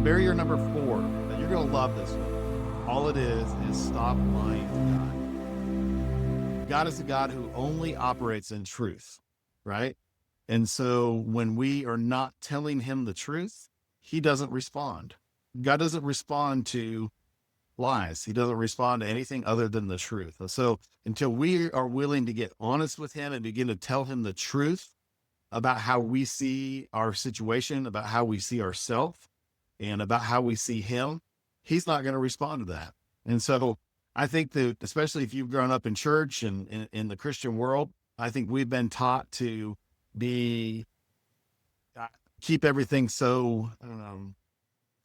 barrier number 4, and you're going to love this one. All it is stop lying to God. God is a God who only operates in truth, right? And so when we are not telling him the truth, he doesn't respond. God doesn't respond to lies. He doesn't respond to anything other than the truth. And so until we are willing to get honest with him and begin to tell him the truth about how we see our situation, about how we see ourselves, and about how we see him, he's not going to respond to that. And so I think that, especially if you've grown up in church and in the Christian world, I think we've been taught to keep everything so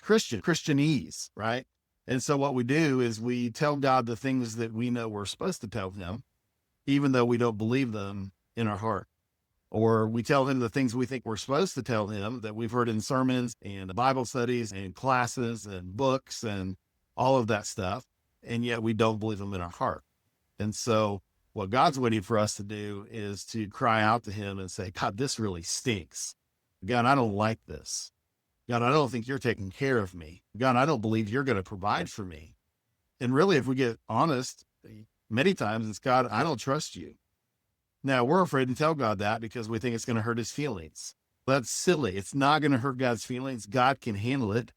Christianese, right? And so what we do is we tell God the things that we know we're supposed to tell him, even though we don't believe them in our heart. Or we tell him the things we think we're supposed to tell him that we've heard in sermons and Bible studies and classes and books and all of that stuff. And yet we don't believe them in our heart. And so what God's waiting for us to do is to cry out to him and say, God, this really stinks. God, I don't like this. God, I don't think you're taking care of me. God, I don't believe you're going to provide for me. And really, if we get honest, many times it's, God, I don't trust you. Now, we're afraid to tell God that because we think it's going to hurt his feelings. That's silly. It's not going to hurt God's feelings. God can handle it.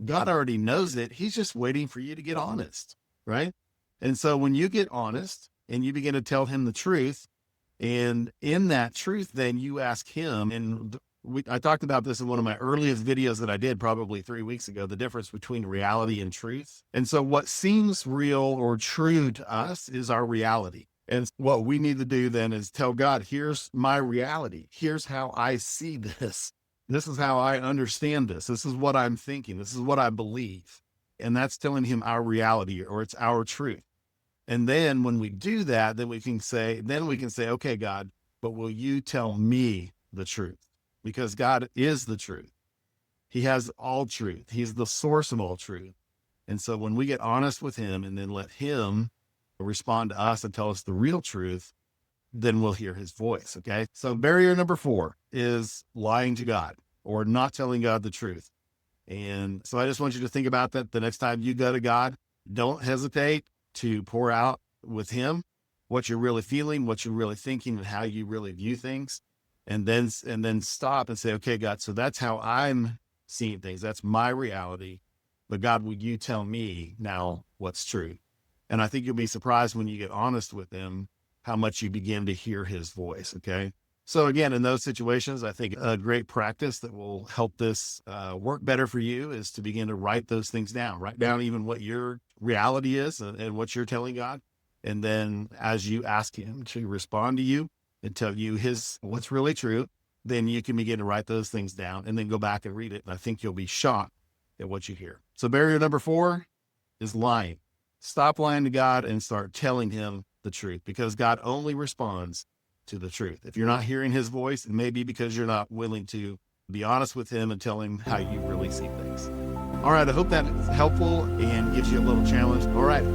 God already knows it. He's just waiting for you to get honest, right? And so when you get honest and you begin to tell him the truth, and in that truth, then you ask him, and I talked about this in one of my earliest videos that I did probably 3 weeks ago, the difference between reality and truth. And so what seems real or true to us is our reality. And what we need to do then is tell God, here's my reality. Here's how I see this. This is how I understand this. This is what I'm thinking. This is what I believe. And that's telling him our reality, or it's our truth. And then when we do that, then we can say, okay, God, but will you tell me the truth? Because God is the truth. He has all truth. He's the source of all truth. And so when we get honest with him and then let him respond to us and tell us the real truth, then we'll hear his voice. Okay. So barrier number 4 is lying to God or not telling God the truth. And so I just want you to think about that the next time you go to God. Don't hesitate to pour out with him what you're really feeling, what you're really thinking, and how you really view things. And then stop and say, okay, God, so that's how I'm seeing things. That's my reality. But God, will you tell me now what's true? And I think you'll be surprised when you get honest with him, how much you begin to hear his voice. Okay. So again, in those situations, I think a great practice that will help this work better for you is to begin to write those things down. Write down even what your reality is and what you're telling God. And then as you ask him to respond to you and tell you what's really true, then you can begin to write those things down and then go back and read it. And I think you'll be shocked at what you hear. So barrier number 4 is lying. Stop lying to God and start telling him the truth, because God only responds to the truth. If you're not hearing his voice, it may be because you're not willing to be honest with him and tell him how you really see things. All right. I hope that is helpful and gives you a little challenge. All right.